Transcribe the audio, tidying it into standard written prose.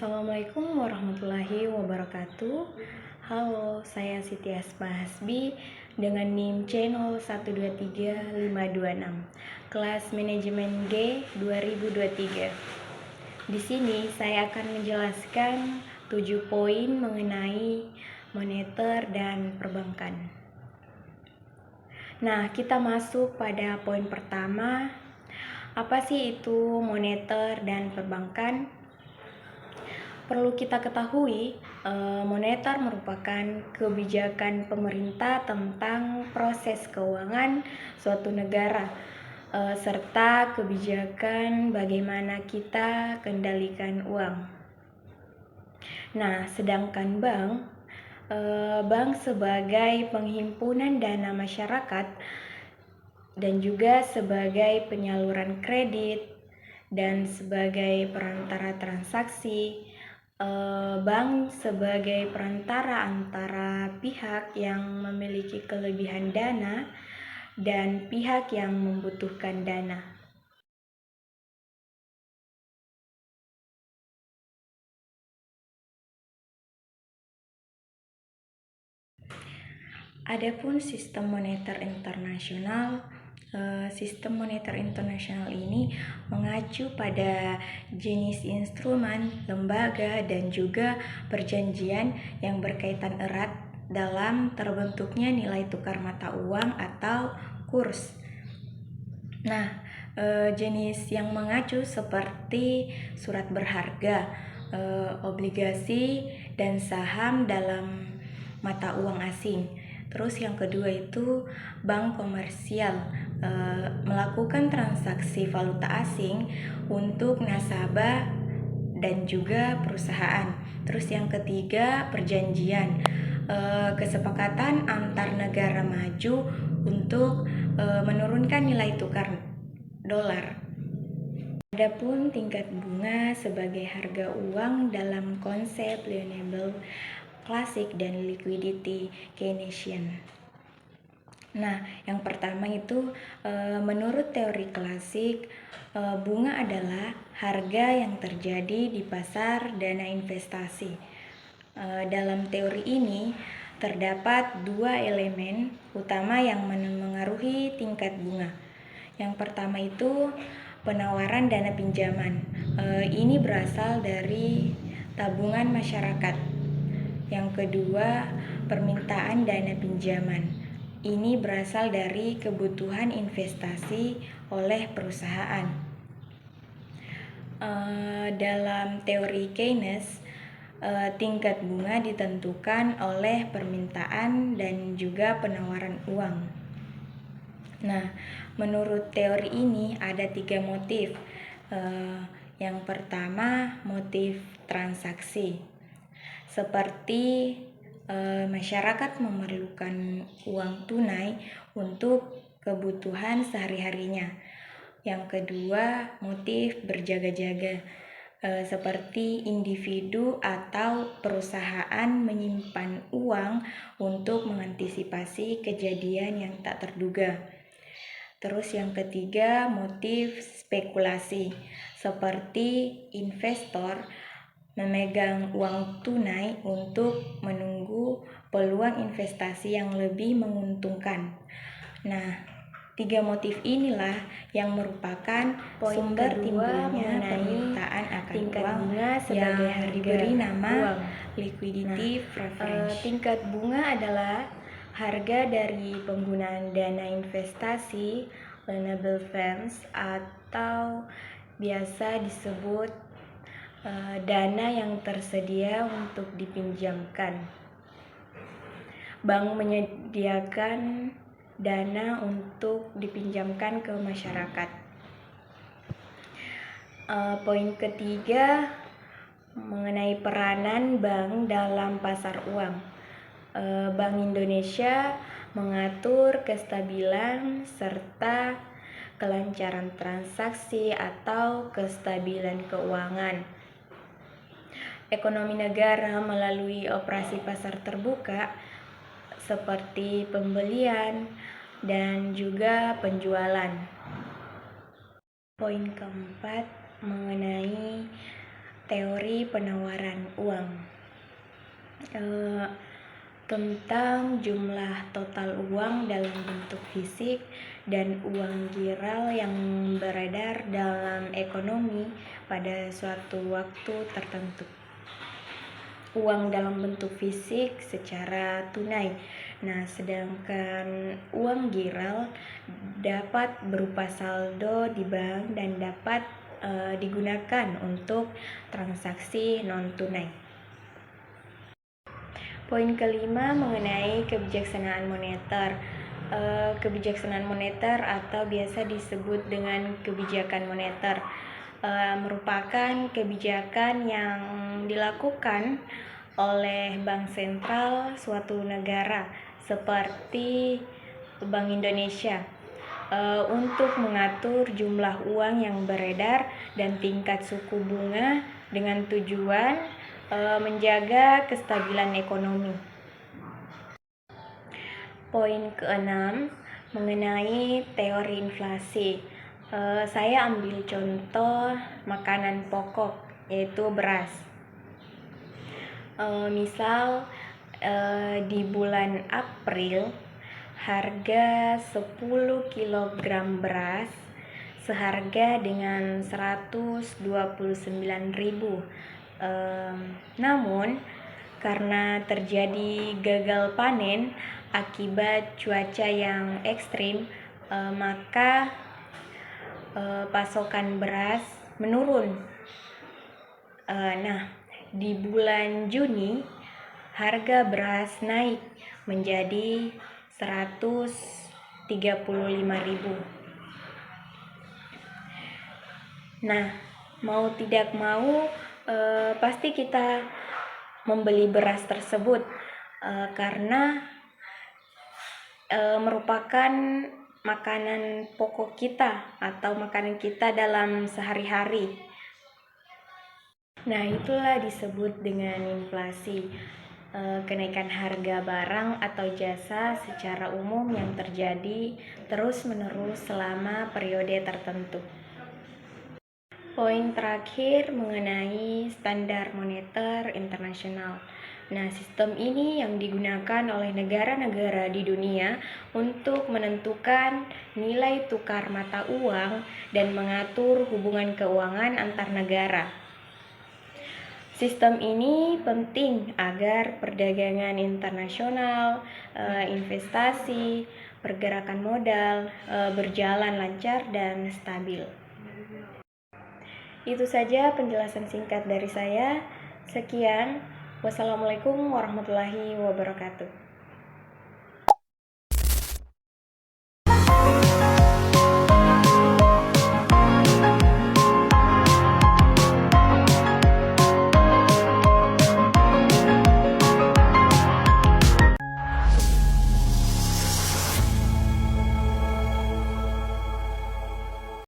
Assalamualaikum warahmatullahi wabarakatuh. Halo, saya Siti Asma Hasbi dengan NIM C01235526, kelas manajemen G 2023. Di sini saya akan menjelaskan 7 poin mengenai moneter dan perbankan. Nah, kita masuk pada poin pertama. Apa sih itu moneter dan perbankan? Perlu kita ketahui, moneter merupakan kebijakan pemerintah tentang proses keuangan suatu negara, serta kebijakan bagaimana kita kendalikan uang. Nah, sedangkan bank sebagai penghimpunan dana masyarakat dan juga sebagai penyaluran kredit dan sebagai perantara transaksi. Bank sebagai perantara antara pihak yang memiliki kelebihan dana dan pihak yang membutuhkan dana. Adapun sistem moneter internasional, sistem moneter internasional ini mengacu pada jenis instrumen, lembaga, dan juga perjanjian yang berkaitan erat dalam terbentuknya nilai tukar mata uang atau kurs. Nah, jenis yang mengacu seperti surat berharga, obligasi, dan saham dalam mata uang asing. Terus yang kedua itu bank komersial, melakukan transaksi valuta asing untuk nasabah dan juga perusahaan. Terus yang ketiga perjanjian, kesepakatan antar negara maju untuk menurunkan nilai tukar dolar. Adapun tingkat bunga sebagai harga uang dalam konsep Lionel Klasik dan liquidity Keynesian. Nah, yang pertama itu menurut teori klasik, bunga adalah harga yang terjadi di pasar dana investasi. Dalam teori ini terdapat dua elemen utama yang mengaruhi tingkat bunga. Yang pertama itu penawaran dana pinjaman. Ini berasal dari tabungan masyarakat. Yang kedua, permintaan dana pinjaman. Ini berasal dari kebutuhan investasi oleh perusahaan. Dalam teori Keynes, tingkat bunga ditentukan oleh permintaan dan juga penawaran uang. Nah, menurut teori ini ada 3 motif. Yang pertama, motif transaksi. Seperti masyarakat memerlukan uang tunai untuk kebutuhan sehari-harinya. Yang kedua, motif berjaga-jaga. Seperti individu atau perusahaan menyimpan uang untuk mengantisipasi kejadian yang tak terduga. Terus yang ketiga, motif spekulasi. Seperti investor memegang uang tunai untuk menunggu peluang investasi yang lebih menguntungkan. Nah, 3 motif inilah yang merupakan sumber timbulnya permintaan akan tingkat uang bunga sebagai yang diberi nama uang. Liquidity preference. Tingkat bunga adalah harga dari penggunaan dana investasi Lionel funds atau biasa disebut dana yang tersedia untuk dipinjamkan. Bank menyediakan dana untuk dipinjamkan ke masyarakat. Poin ketiga mengenai peranan bank dalam pasar uang. Bank Indonesia mengatur kestabilan serta kelancaran transaksi atau kestabilan keuangan ekonomi negara melalui operasi pasar terbuka seperti pembelian dan juga penjualan. Poin keempat mengenai teori penawaran uang. Tentang jumlah total uang dalam bentuk fisik dan uang giral yang beredar dalam ekonomi pada suatu waktu tertentu. Uang dalam bentuk fisik secara tunai. Nah, sedangkan uang giral dapat berupa saldo di bank dan dapat digunakan untuk transaksi non tunai. Poin kelima mengenai kebijaksanaan moneter. Kebijaksanaan moneter atau biasa disebut dengan kebijakan moneter merupakan kebijakan yang dilakukan oleh bank sentral suatu negara seperti Bank Indonesia untuk mengatur jumlah uang yang beredar dan tingkat suku bunga dengan tujuan menjaga kestabilan ekonomi. Poin keenam mengenai teori inflasi. Saya ambil contoh makanan pokok yaitu beras. Misal di bulan April harga 10 kg beras seharga dengan 129.000. Namun karena terjadi gagal panen akibat cuaca yang ekstrim, maka pasokan beras menurun. Nah, di bulan Juni harga beras naik menjadi 135.000. Nah, mau tidak mau pasti kita membeli beras tersebut karena merupakan makanan pokok kita atau makanan kita dalam sehari-hari. Nah, itulah disebut dengan inflasi, kenaikan harga barang atau jasa secara umum yang terjadi terus-menerus selama periode tertentu. Poin terakhir mengenai standar moneter internasional. Nah, sistem ini yang digunakan oleh negara-negara di dunia untuk menentukan nilai tukar mata uang dan mengatur hubungan keuangan antar negara. Sistem ini penting agar perdagangan internasional, investasi, pergerakan modal berjalan lancar dan stabil. Itu saja penjelasan singkat dari saya. Sekian. Wassalamualaikum warahmatullahi wabarakatuh.